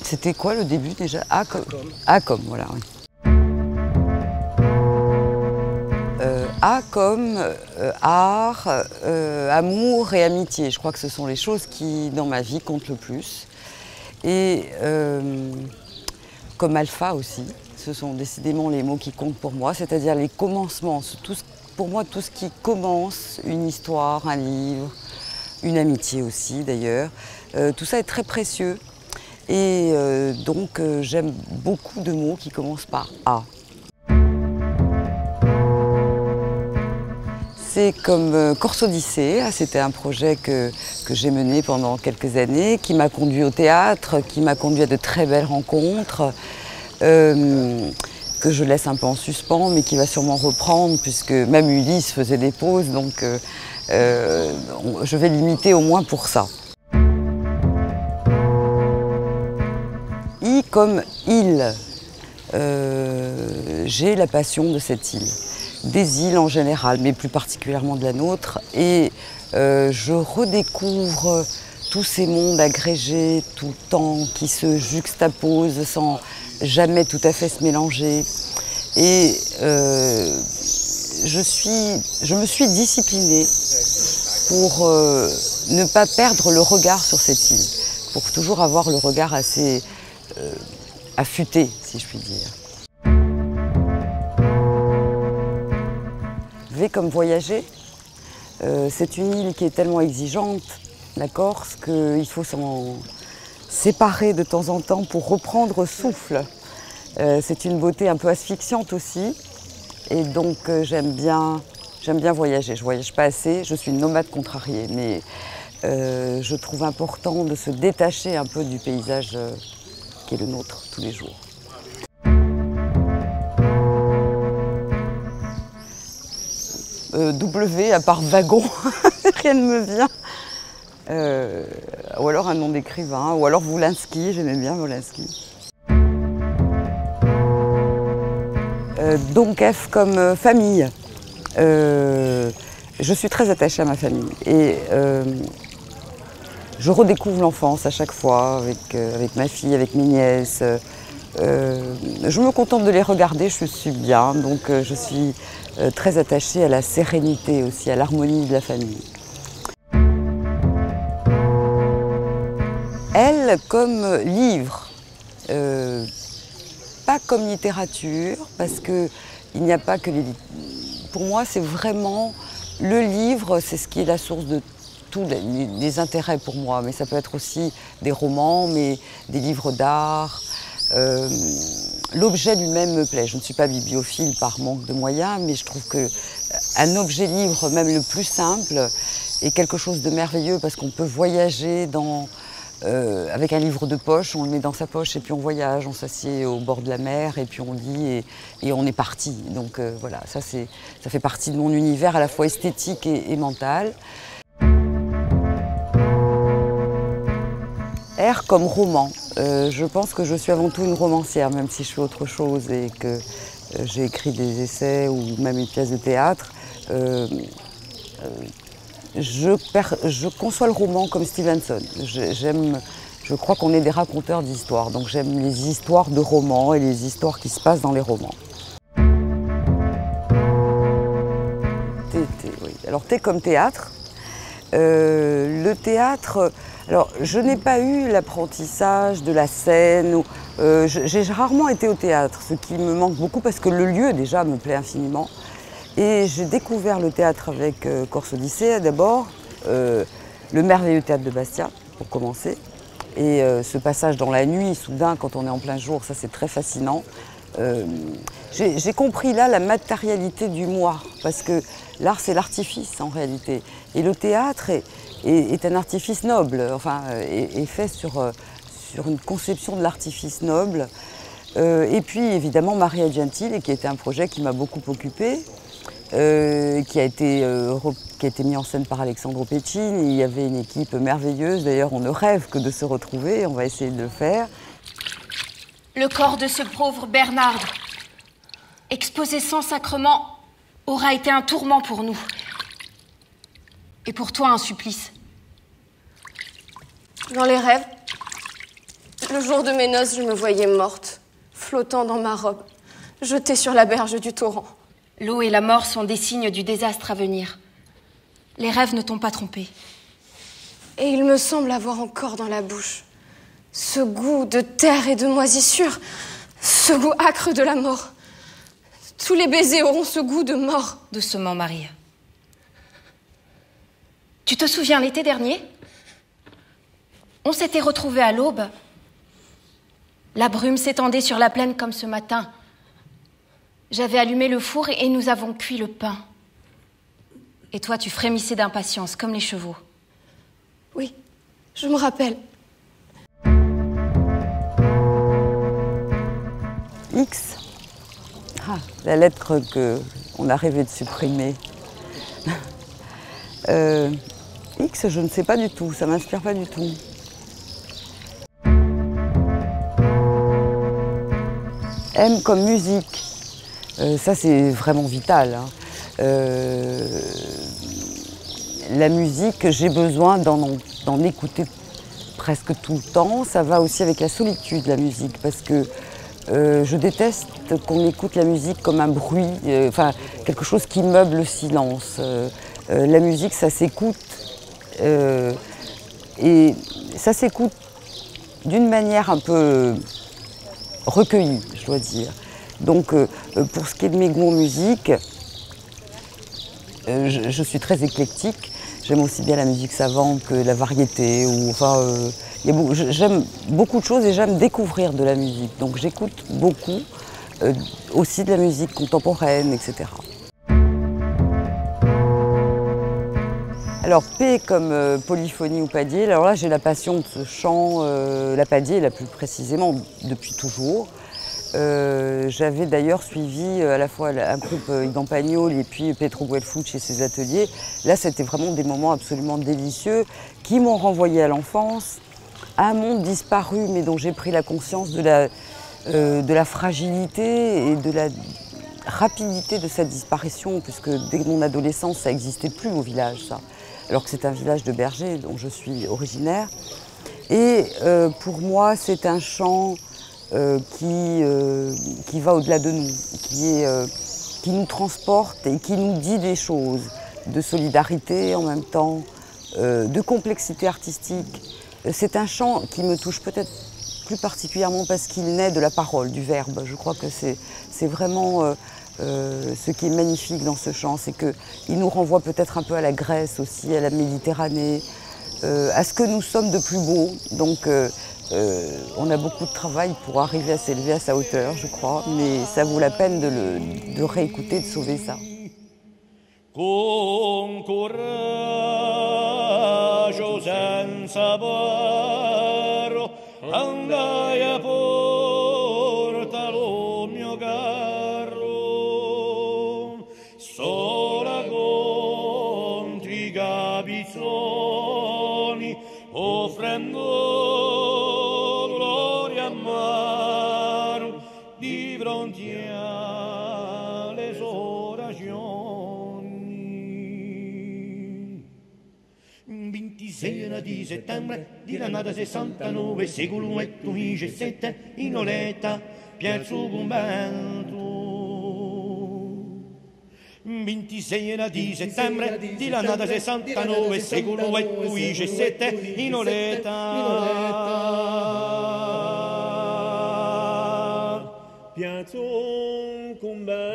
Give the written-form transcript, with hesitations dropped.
C'était quoi le début déjà? A comme, voilà. Oui. A comme art, amour et amitié. Je crois que ce sont les choses qui, dans ma vie, comptent le plus. Et comme alpha aussi, ce sont décidément les mots qui comptent pour moi, c'est-à-dire les commencements. Pour moi, tout ce qui commence, une histoire, un livre, une amitié aussi d'ailleurs, tout ça est très précieux. Et donc j'aime beaucoup de mots qui commencent par A. C'est comme Corse Odyssée, c'était un projet que j'ai mené pendant quelques années, qui m'a conduit au théâtre, qui m'a conduit à de très belles rencontres, que je laisse un peu en suspens, mais qui va sûrement reprendre, puisque même Ulysse faisait des pauses, donc je vais l'imiter au moins pour ça. I comme île. J'ai la passion de cette île. Des îles en général, mais plus particulièrement de la nôtre. Et je redécouvre tous ces mondes agrégés tout le temps, qui se juxtaposent sans jamais tout à fait se mélanger. Et je me suis disciplinée pour ne pas perdre le regard sur cette île, pour toujours avoir le regard assez affûté, si je puis dire. V comme voyager, c'est une île qui est tellement exigeante, la Corse, qu'il faut s'en séparer de temps en temps pour reprendre souffle. C'est une beauté un peu asphyxiante aussi, et donc j'aime bien voyager. Je ne voyage pas assez, je suis une nomade contrariée, mais je trouve important de se détacher un peu du paysage qui est le nôtre tous les jours. W, à part wagon, rien ne me vient. Ou alors un nom d'écrivain, ou alors Wolinski, j'aimais bien Wolinski. Donc F comme famille. Je suis très attachée à ma famille et je redécouvre l'enfance à chaque fois avec ma fille, avec mes nièces. Je me contente de les regarder, je suis bien, donc je suis très attachée à la sérénité aussi, à l'harmonie de la famille. Elle comme livre, pas comme littérature, parce que il n'y a pas que les... Pour moi, c'est vraiment le livre, c'est ce qui est la source de tous les intérêts pour moi, mais ça peut être aussi des romans, mais des livres d'art. L'objet lui-même me plaît. Je ne suis pas bibliophile par manque de moyens, mais je trouve qu'un objet livre, même le plus simple, est quelque chose de merveilleux parce qu'on peut voyager avec un livre de poche, on le met dans sa poche et puis on voyage, on s'assied au bord de la mer et puis on lit et on est parti. Donc voilà, ça fait partie de mon univers à la fois esthétique et mental. R comme roman. Je pense que je suis avant tout une romancière, même si je fais autre chose et que j'ai écrit des essais ou même une pièce de théâtre. Je conçois le roman comme Stevenson. Je crois qu'on est des raconteurs d'histoires, donc j'aime les histoires de romans et les histoires qui se passent dans les romans. Oui. Alors T comme théâtre. Le théâtre, alors je n'ai pas eu l'apprentissage de la scène. J'ai rarement été au théâtre, ce qui me manque beaucoup parce que le lieu déjà me plaît infiniment. Et j'ai découvert le théâtre avec Corse Odyssée d'abord, le merveilleux théâtre de Bastia pour commencer. Et ce passage dans la nuit, soudain quand on est en plein jour, ça c'est très fascinant. J'ai compris là la matérialité du moi, parce que l'art c'est l'artifice en réalité. Et le théâtre est un artifice noble, enfin est fait sur une conception de l'artifice noble. Et puis évidemment Maria Gentile, qui était un projet qui m'a beaucoup occupée, qui a été mis en scène par Alexandro Pecin. Il y avait une équipe merveilleuse, d'ailleurs on ne rêve que de se retrouver, on va essayer de le faire. Le corps de ce pauvre Bernard, exposé sans sacrement, aura été un tourment pour nous. Et pour toi, un supplice. Dans les rêves, Le jour de mes noces, je me voyais morte, flottant dans ma robe, jetée sur la berge du torrent. L'eau et la mort sont des signes du désastre à venir. Les rêves ne t'ont pas trompé. Et il me semble avoir encore dans la bouche ce goût de terre et de moisissure, ce goût âcre de la mort. Tous les baisers auront ce goût de mort. Doucement, Marie. Tu te souviens l'été dernier? On s'était retrouvés à l'aube. La brume s'étendait sur la plaine comme ce matin. J'avais allumé le four et nous avons cuit le pain. Et toi, tu frémissais d'impatience, comme les chevaux. Oui, je me rappelle. X. Ah, la lettre qu'on a rêvé de supprimer. X, je ne sais pas du tout, ça ne m'inspire pas du tout. M comme musique. Ça, c'est vraiment vital. Hein. La musique, j'ai besoin d'en écouter presque tout le temps. Ça va aussi avec la solitude, la musique, parce que je déteste qu'on écoute la musique comme un bruit, enfin quelque chose qui meuble le silence. La musique, ça s'écoute, et ça s'écoute d'une manière un peu recueillie, je dois dire. Donc, pour ce qui est de mes goûts en musique, je suis très éclectique. J'aime aussi bien la musique savante que la variété. J'aime beaucoup de choses et j'aime découvrir de la musique. Donc j'écoute beaucoup, aussi de la musique contemporaine, etc. Alors P comme polyphonie ou padier, alors là j'ai la passion de ce chant, la padier la plus précisément, depuis toujours. J'avais d'ailleurs suivi à la fois un groupe Idan Pagnol et puis Petro Guelfucci chez ses ateliers. Là, c'était vraiment des moments absolument délicieux qui m'ont renvoyé à l'enfance, à un monde disparu, mais dont j'ai pris la conscience de la fragilité et de la rapidité de sa disparition, puisque dès mon adolescence, ça n'existait plus au village, ça. Alors que c'est un village de bergers dont je suis originaire. Et pour moi, c'est un chant qui va au-delà de nous, qui nous transporte et qui nous dit des choses de solidarité en même temps, de complexité artistique. C'est un chant qui me touche peut-être plus particulièrement parce qu'il naît de la parole, du verbe. Je crois que c'est vraiment ce qui est magnifique dans ce chant, c'est qu'il nous renvoie peut-être un peu à la Grèce aussi, à la Méditerranée, à ce que nous sommes de plus beau. Donc, on a beaucoup de travail pour arriver à s'élever à sa hauteur, je crois, mais ça vaut la peine de réécouter, de sauver ça. Con coraggio senza barro andai a porta lo mio carro sola contro i gabizzoni offrendo gloria a mano di fronte alle orazioni. 26 di settembre di l'annata 69, secolo e 2007, in Oletta, Piazza Convento. 26 di settembre di l'annata 69, secolo e 2007, in Oletta, Piazza Convento.